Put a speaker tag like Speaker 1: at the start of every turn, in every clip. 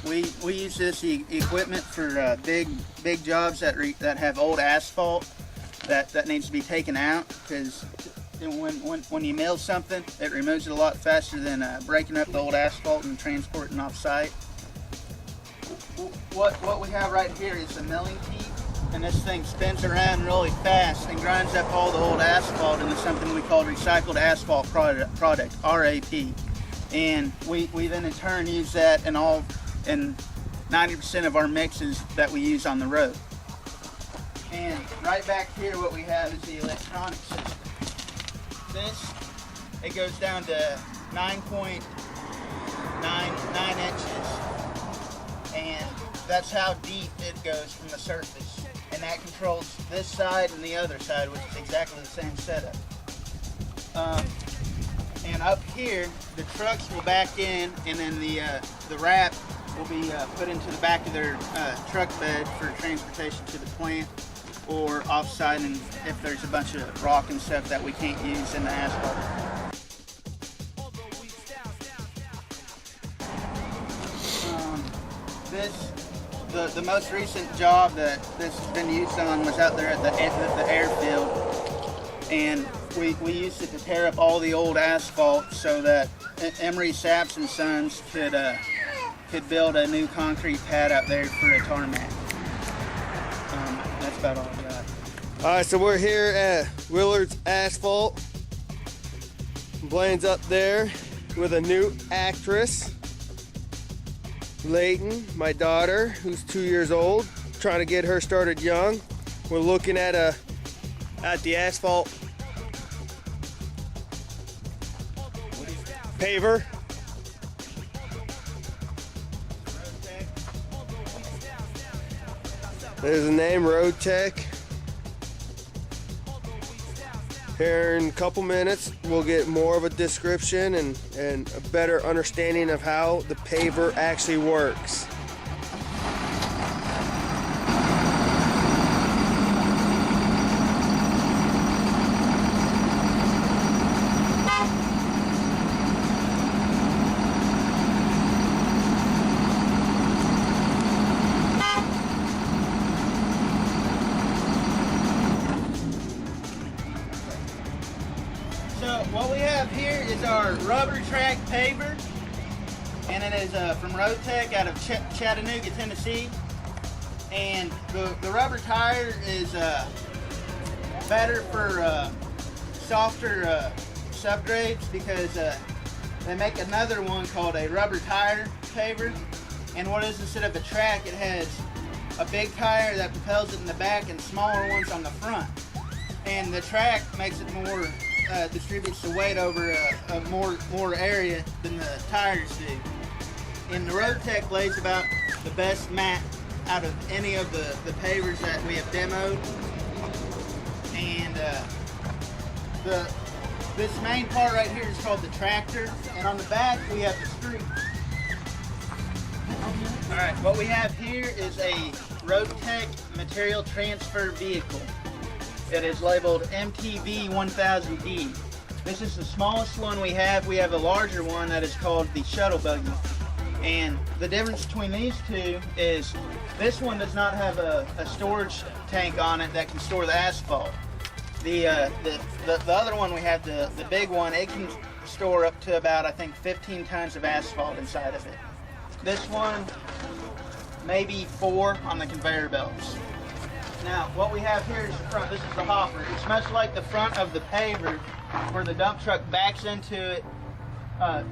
Speaker 1: We use this equipment for big jobs that have old asphalt that needs to be taken out, because when you mill something, it removes it a lot faster than breaking up the old asphalt and transporting off site. What we have right here is a milling teeth, and this thing spins around really fast and grinds up all the old asphalt into something we call recycled asphalt product, RAP. And we then in turn use that in 90% of our mixes that we use on the road. And right back here what we have is the electronic system. It goes down to 9.99 inches, and that's how deep it goes from the surface. And that controls this side and the other side, which is exactly the same setup. And up here, the trucks will back in, and then the wrap will be put into the back of their truck bed for transportation to the plant or off-site, and if there's a bunch of rock and stuff that we can't use in the asphalt. The most recent job that this has been used on was out there at the airfield, and we used it to tear up all the old asphalt so that Emery Saps and Sons could build a new concrete pad out there for a tarmac. That's about all I got.
Speaker 2: All right, so we're here at Willard's Asphalt. Blaine's up there with a new actress, Layton, my daughter, who's 2 years old, trying to get her started young. We're looking at the asphalt paver. There's the name, Road Tech. Here in a couple minutes, we'll get more of a description and a better understanding of how the paver actually works.
Speaker 1: So what we have here is our rubber track paver, and it is from Road Tech out of Chattanooga, Tennessee. And the rubber tire is better for softer subgrades, because they make another one called a rubber tire paver. And what is, instead of a track, it has a big tire that propels it in the back and smaller ones on the front. And the track makes it more distributes the weight over a more area than the tires do. And the Road Tech lays about the best mat out of any of the pavers that we have demoed. And this main part right here is called the tractor, and on the back we have the street. Alright, what we have here is a Road Tech material transfer vehicle. It is labeled MTV 1000D. This is the smallest one we have. We have a larger one that is called the shuttle buggy. And the difference between these two is this one does not have a storage tank on it that can store the asphalt. The other one we have, the big one, it can store up to about, I think, 15 tons of asphalt inside of it. This one, maybe 4 on the conveyor belts. Now, what we have here is the front. This is the hopper. It's much like the front of the paver, where the dump truck backs into it,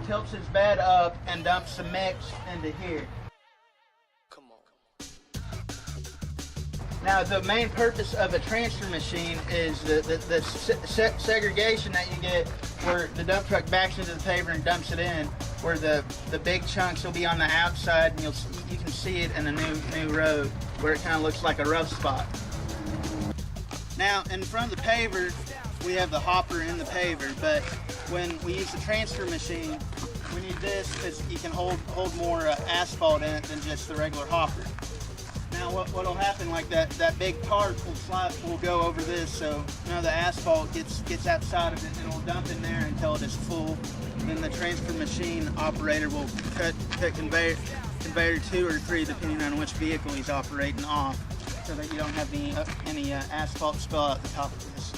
Speaker 1: tilts its bed up, and dumps the mix into here.
Speaker 2: Come on.
Speaker 1: Now, the main purpose of a transfer machine is the segregation that you get, where the dump truck backs into the paver and dumps it in, where the big chunks will be on the outside, and you can see it in the new road, where it kind of looks like a rough spot. Now, in front of the paver, we have the hopper in the paver, but when we use the transfer machine, we need this because you can hold more asphalt in it than just the regular hopper. Now, what'll happen, like that big tarp will go over this, so now the asphalt gets outside of it, and it'll dump in there until it is full. Then the transfer machine operator will cut conveyor conveyor 2 or 3 depending on which vehicle he's operating off, so that you don't have any asphalt spill out the top of this.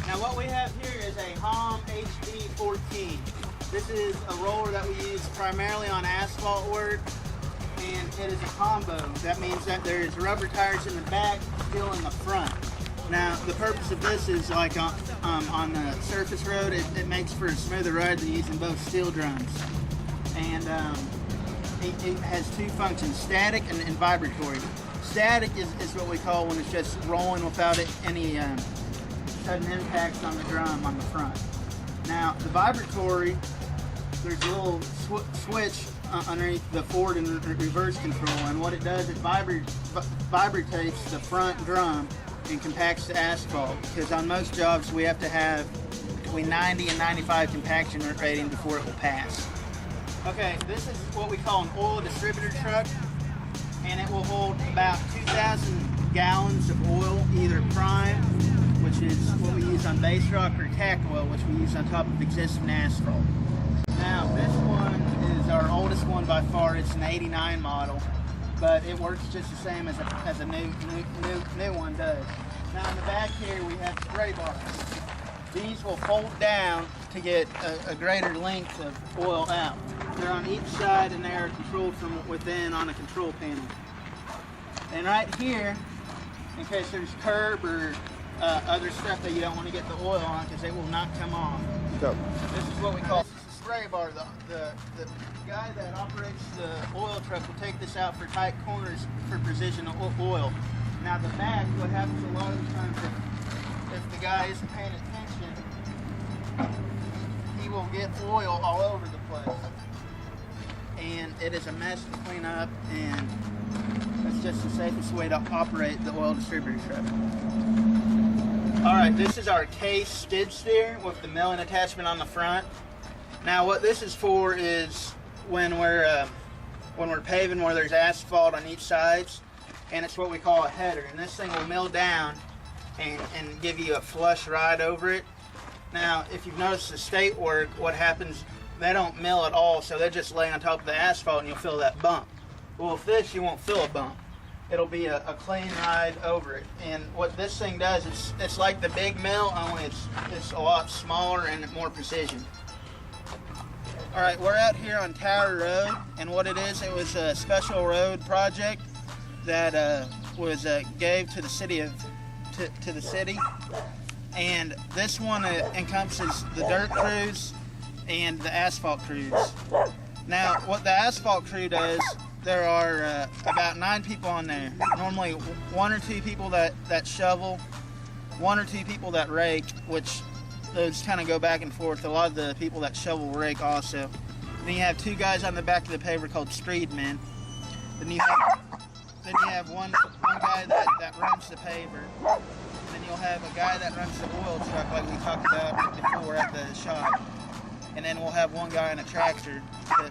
Speaker 1: Now what we have here is a HOM HD14. This is a roller that we use primarily on asphalt work, and it is a combo. That means that there's rubber tires in the back, steel in the front. Now the purpose of this is like on the surface road, it makes for a smoother ride than using both steel drums. And it has 2 functions, static and vibratory. Static is what we call when it's just rolling without any sudden impacts on the drum on the front. Now the vibratory, there's a little switch underneath the forward and reverse control, and what it does, it vibrates the front drum and compacts the asphalt, because on most jobs we have to have between 90 and 95 compaction rating before it will pass. Okay, this is what we call an oil distributor truck, and it will hold about 2,000 gallons of oil, either prime, which is what we use on base rock, or tack oil, which we use on top of existing asphalt. Now this one is our oldest one by far. It's an 89 model, but it works just the same as a new one does. Now in the back here we have spray bars. These will fold down to get a greater length of oil out. They're on each side and they are controlled from within on a control panel. And right here, in case there's curb or other stuff that you don't want to get the oil on, because they will not come off.
Speaker 2: Go.
Speaker 1: This is what we call the spray bar. The guy that operates the oil truck will take this out for tight corners for precision oil. Now the back, what happens a lot of the times if the guy isn't paying attention, he will get oil all over the place. And it is a mess to clean up, and that's just the safest way to operate the oil distributor truck. Alright, this is our case skid steer with the milling attachment on the front. Now what this is for is when we're paving where there's asphalt on each side, and it's what we call a header, and this thing will mill down and give you a flush ride over it. Now if you've noticed the state work, what happens, they don't mill at all, so they just lay on top of the asphalt and you'll feel that bump. Well, with this you won't feel a bump. It'll be a clean ride over it. And what this thing does, it's like the big mill, only it's a lot smaller and more precision. Alright, we're out here on Tower Road, and what it is, it was a special road project that was gave to the city to the city. And this one encompasses the dirt crews and the asphalt crews. Now what the asphalt crew does, there are about 9 people on there. Normally 1 or 2 people that shovel, 1 or 2 people that rake, which those kind of go back and forth. A lot of the people that shovel rake also. Then you have 2 guys on the back of the paver called street men. Then you have one guy that runs the paver. Then you'll have a guy that runs the oil truck, like we talked about before at the shop. And then we'll have 1 guy in a tractor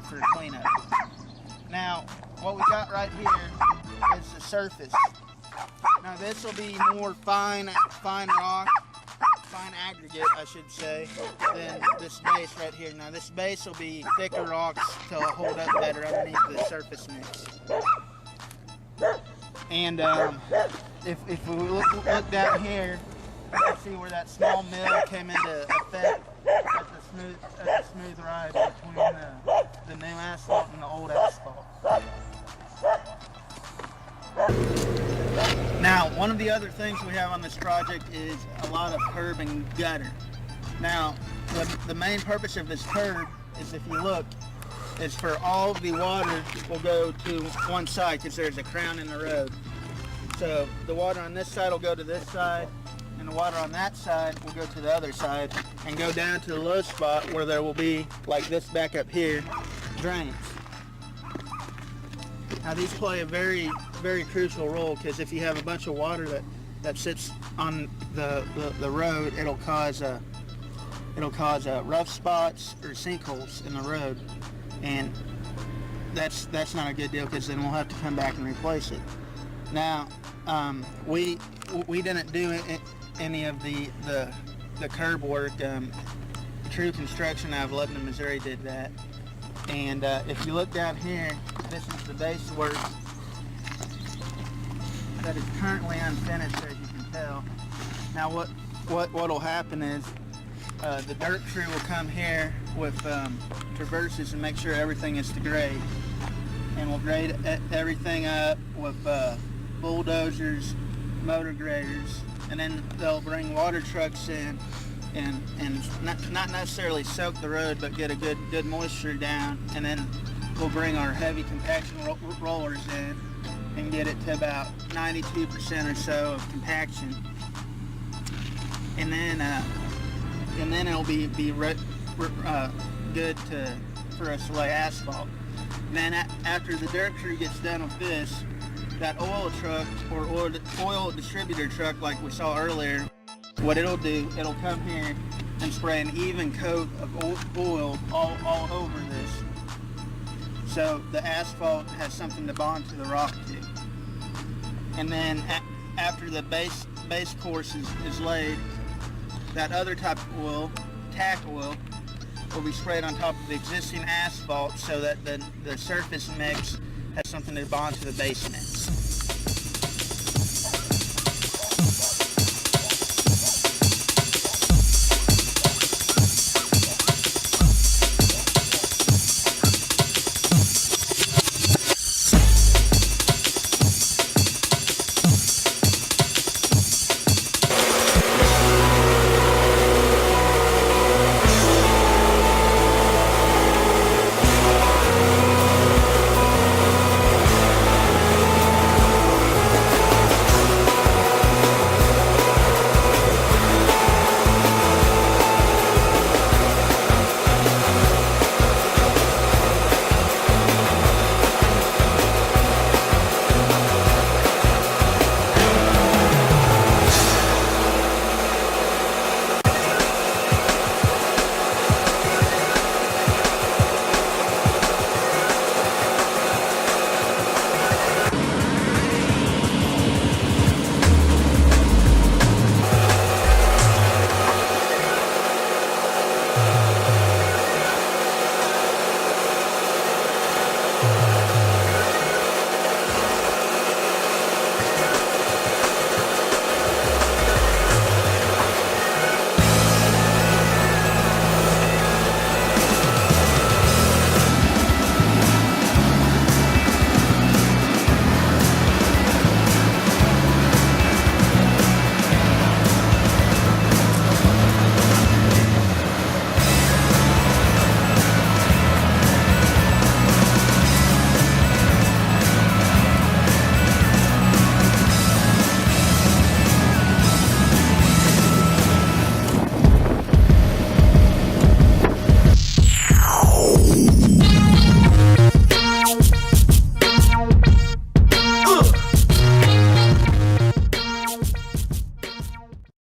Speaker 1: for cleanup. Now, what we got right here is the surface. Now this will be more fine rock, fine aggregate, I should say, than this base right here. Now this base will be thicker rocks to hold up better underneath the surface mix. And if we look down here, you can see where that small mill came into effect at the smooth ride between the new asphalt and the old asphalt. Now, one of the other things we have on this project is a lot of curb and gutter. Now, the main purpose of this curb is, if you look, is for all the water will go to one side because there's a crown in the road. So the water on this side will go to this side, and the water on that side will go to the other side and go down to the low spot where there will be, like this back up here, drains. Now these play a very, very crucial role, because if you have a bunch of water that sits on the road, it'll cause rough spots or sinkholes in the road, and that's not a good deal, because then we'll have to come back and replace it. Now we didn't do any of the curb work. True Construction out of Lebanon, Missouri did that. And if you look down here, this is the base work that is currently unfinished, as you can tell. Now what'll happen is the dirt crew will come here with traverses and make sure everything is to grade, and we'll grade everything up with bulldozers, motor graders, and then they'll bring water trucks in and not necessarily soak the road, but get a good moisture down, and then we'll bring our heavy compaction rollers in and get it to about 92% or so of compaction, and then it'll be good for us to lay asphalt. And then after the dirt crew gets done with this, that oil truck or oil distributor truck like we saw earlier, what it'll do, it'll come here and spray an even coat of oil all over this, so the asphalt has something to bond to the rock to. And then after the base course is laid, that other type of oil, tack oil, will be sprayed on top of the existing asphalt so that the surface mix has something to bond to the base mix.